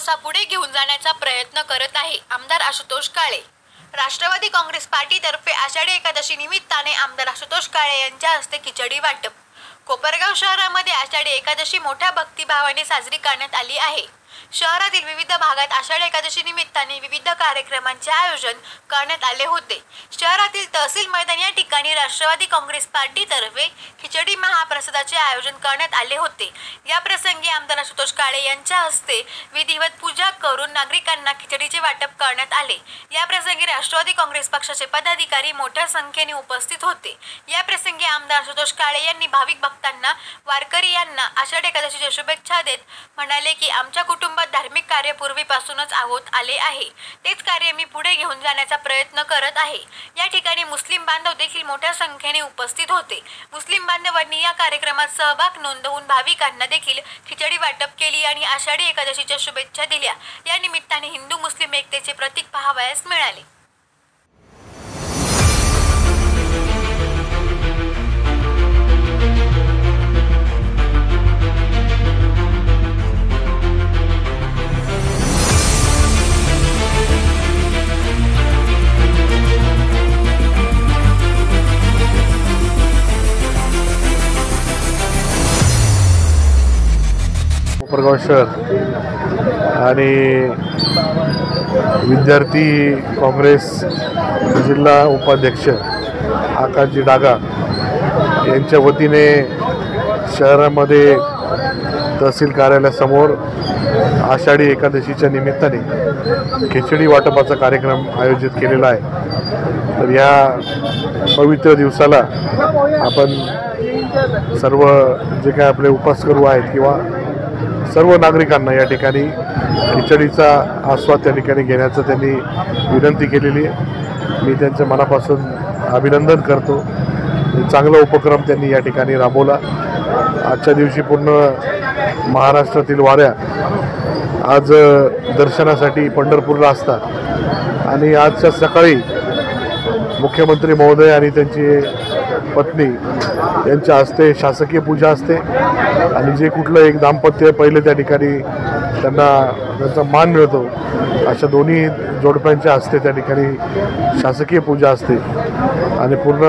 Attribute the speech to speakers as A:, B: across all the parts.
A: कसा पुढे घेऊन जाण्याचा प्रयत्न करत आहे आमदार आशुतोष काळे। राष्ट्रवादी काँग्रेस पार्टीतर्फे आषाढी एकादशी निमित्ताने आमदार आशुतोष काळे यांच्या हस्ते खिचडी वाटप। कोपरगाव शहरामध्ये आषाढी एकादशी मोठ्या भक्तिभावाने साजरी करण्यात आली आहे। शहरातील विविध भागात आषाढी एकादशी निमित्ताने विविध कार्यक्रमांचे आयोजन करण्यात आले होते। शहरातील तहसील मैदान या ठिकाणी राष्ट्रवादी काँग्रेस पार्टीतर्फे खिचडी महाप्रसादाचे आयोजन करण्यात आले होते। या प्रसंगी आमदार आशुतोष काळे यांच्या हस्ते विधिवत पूजा करून नागरिकांना खिचडीचे वाटप करण्यात आले। या प्रसंगी राष्ट्रवादी काँग्रेस पक्षाचे पदाधिकारी मोठ्या संख्येने उपस्थित होते। या प्रसंगी आमदार आशुतोष काळे यांनी भाविक भक्तांना वारकरी यांना आषाढी एकादशीच्या शुभेच्छा देत म्हणाले की आमच्या कुटुंबात धार्मिक कार्य पूर्वीपासूनच होत आले आहे, तेच कार्य मी पुढे घेऊन जाण्याचा प्रयत्न करत आहे। या ठिकाणी मुस्लिम बांधव देखील मोठ्या संख्येने उपस्थित होते। मुस्लिम बांधवांनी या कार्यक्रमात सहभाग नोंदवून भाविकांना देखील खिचडी वाटप केली आणि आषाढी एकादशीच्या शुभेच्छा दिल्या। या निमित्ताने हिंदू मुस्लिम एकतेचे प्रतीक पाहावयास मिळाले।
B: कोपरगाव शहर आणि विद्यार्थी काँग्रेस जिल्हा उपाध्यक्ष आकाशजी डागा यांच्या वतीने शहरामध्ये तहसील कार्यालयासमोर आषाढी एकादशीच्या निमित्ताने खिचडी वाटपाचा कार्यक्रम आयोजित केलेला आहे। तर या पवित्र दिवसाला आपण सर्व जे काय आपले उपासकरू आहेत किंवा सर्व नागरिकांना या ठिकाणी खिचडीचा आस्वाद त्या ठिकाणी घेण्याचं त्यांनी विनंती केलेली आहे। मी त्यांचं मनापासून अभिनंदन करतो। चांगला उपक्रम त्यांनी या ठिकाणी राबवला। आजच्या दिवशी पूर्ण महाराष्ट्रातील वाऱ्या आज दर्शनासाठी पंढरपूरला असतात आणि आजच्या सकाळी मुख्यमंत्री महोदय आणि त्यांची पत्नी यांच्या हस्ते शासकीय पूजा असते आणि जे कुठलं एक दाम्पत्य पहिले त्या ठिकाणी त्यांचा मान मिळतो अशा दोन्ही जोडप्यांच्या हस्ते त्या ठिकाणी शासकीय पूजा असते आणि पूर्ण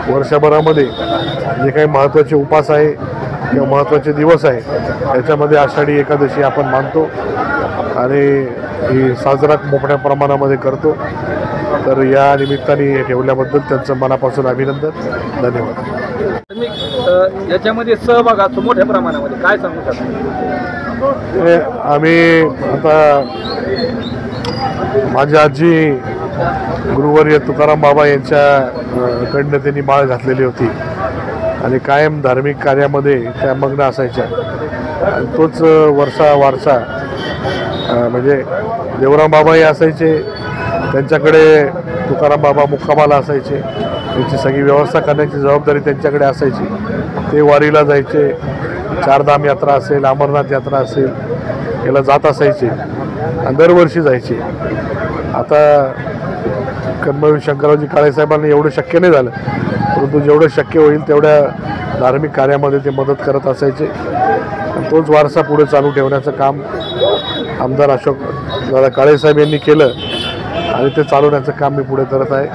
B: वर्षभरामध्ये जे काही महत्त्वाचे उपास आहे किंवा महत्त्वाचे दिवस आहे त्याच्यामध्ये आषाढी एकादशी आपण मानतो आणि ही साजरा मोठ्या प्रमाणामध्ये करतो। तर या निमित्ताने हे ठेवल्याबद्दल त्यांचं मनापासून अभिनंदन, धन्यवाद।
C: याच्यामध्ये सहभागाचं मोठ्या प्रमाणामध्ये काय सांगू शकतो?
B: आम्ही आता माझी आजी गुरुवर्य तुकाराम बाबा यांच्याकडनं त्यांनी माळ घातलेली होती आणि कायम धार्मिक कार्यामध्ये त्या मग्न असायच्या आणि तोच वारसा म्हणजे देवराम बाबाही असायचे, त्यांच्याकडे तुकाराम बाबा मुक्कामाला असायचे, त्यांची सगळी व्यवस्था करण्याची जबाबदारी त्यांच्याकडे असायची। ते वारीला जायचे, चारधाम यात्रा असेल, अमरनाथ यात्रा असेल याला जात असायचे आणि दरवर्षी जायचे। आता कर्मवीर शंकररावजी काळेसाहेबांना एवढं शक्य नाही झालं, परंतु जेवढं शक्य होईल तेवढ्या धार्मिक कार्यामध्ये ते मदत करत असायचे आणि तोच वारसा पुढे चालू ठेवण्याचं काम आमदार अशोक दादा काळेसाहेब यांनी केलं आणि ते चालवण्याचं काम मी पुढे करत आहे,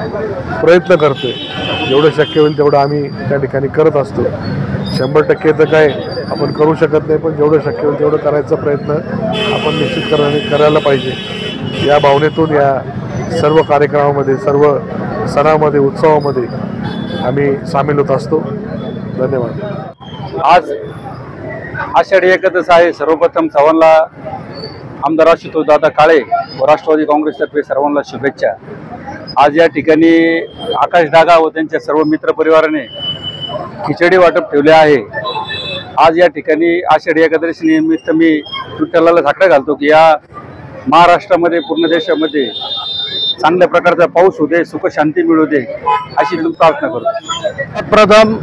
B: प्रयत्न करतोय। जेवढं शक्य होईल तेवढं आम्ही त्या ठिकाणी करत असतो। 100% तर काय आपण करू शकत नाही, पण जेवढं शक्य होईल तेवढं करायचा प्रयत्न आपण निश्चित करायला पाहिजे। या भावनेतून या सर्व कार्यक्रमामध्ये, सर्व सणामध्ये, उत्सवामध्ये आम्ही सामील होत असतो। धन्यवाद।
C: आज आषाढी एकादशी आहे। सर्वप्रथम सर्वांना आमदार आशुतोष दादा काळे व राष्ट्रवादी काँग्रेसतर्फे सर्वांना शुभेच्छा। आज या ठिकाणी आकाश डागा व त्यांच्या सर्व मित्रपरिवाराने खिचडी वाटप ठेवले आहे। आज या ठिकाणी आषाढी एकादशी निमित्त मी विठ्ठलाला साकडं घालतो की या महाराष्ट्रामध्ये, पूर्ण देशामध्ये चांगल्या प्रकारचा पाऊस होऊ दे, सुख शांती मिळू दे अशी प्रार्थना करतो।
D: प्रथम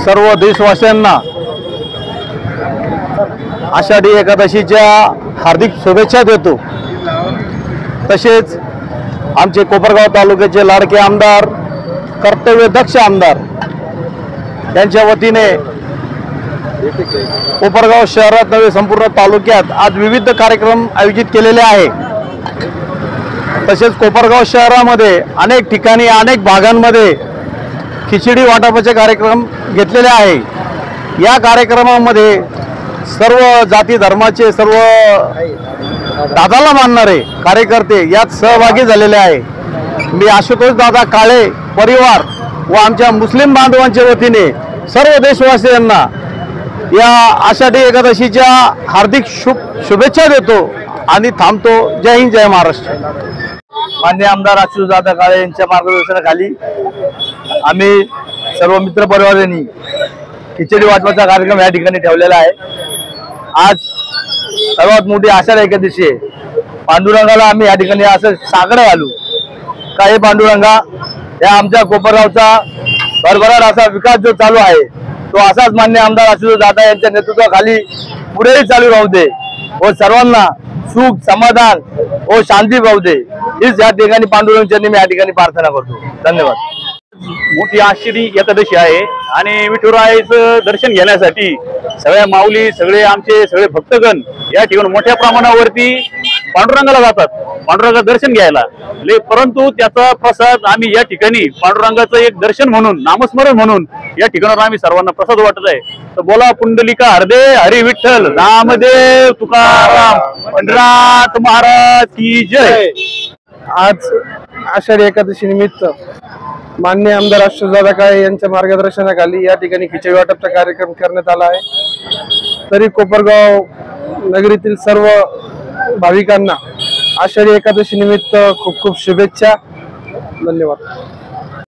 D: सर्व देशवासियांना आषाढी एकादशीच्या हार्दिक शुभेच्छा देतो। तसेच आमचे कोपरगाव तालुक्याचे लाडके आमदार, कर्तव्यदक्ष आमदार यांच्या वतीने कोपरगाव शहरात नव्हे संपूर्ण तालुक्यात आज विविध कार्यक्रम आयोजित केलेले आहे। तसेच कोपरगाव शहरामध्ये अनेक ठिकाणी अनेक भागांमध्ये खिचडी वाटपाचे कार्यक्रम घेतलेले आहे। या कार्यक्रमामध्ये सर्व जाती धर्माचे सर्व दादाला मानणारे कार्यकर्ते यात सहभागी झालेले आहे। मी आशुतोष दादा काळे परिवार व आमच्या मुस्लिम बांधवांच्या वतीने सर्व देशवासियांना या आषाढी एकादशीच्या हार्दिक शुभेच्छा देतो आणि थांबतो। जय हिंद, जय महाराष्ट्र।
C: मान्य आमदार आशुतोष दादा काळे यांच्या मार्गदर्शनाखाली आम्ही सर्व मित्र परिवारांनी खिचडी वाटपाचा कार्यक्रम या ठिकाणी ठेवलेला आहे। आज सर्वात मोठी आषाढी एकादशी आहे। पांडुरंगाला आम्ही या ठिकाणी असं साकडं घालू का हे पांडुरंगा या आमच्या कोपरगावचा भरभराट असा विकास जो चालू आहे तो असाच मान्य आमदार आशुतोष दादा यांच्या नेतृत्वाखाली पुढेही चालू राहू दे व सर्वांना सुख समाधान व शांती पाहू दे हीच या ठिकाणी पांडुरंगाची मी या ठिकाणी प्रार्थना करतो। धन्यवाद।
E: मोठी आषाढी एकादशी आहे आणि विठुरायाचं दर्शन घेण्यासाठी सगळ्या माऊली सगळे भक्तगण या ठिकाणी मोठ्या प्रमाणावरती पांडुरंगाला जातात पांडुरंगाचं दर्शन घ्यायला। परंतु त्याचा प्रसाद आम्ही या ठिकाणी पांडुरंगाचं एक दर्शन म्हणून नामस्मरण म्हणून या ठिकाणावर आम्ही सर्वांना प्रसाद वाटत आहे। तर बोला पुंडलिका हरदे हरी विठ्ठल नामदेव तुकाराम पंढरीनाथ महाराज की जय।
F: आज आषाढी एकादशी निमित्त माननीय आमदार आशुतोष दादा काळे यांच्या मार्गदर्शनाखाली या ठिकाणी खिचडी वाटपचा कार्यक्रम करण्यात आला आहे। तरी कोपरगाव नगरीतील सर्व भाविकांना आषाढी एकादशी निमित्त खूप खूप शुभेच्छा। धन्यवाद।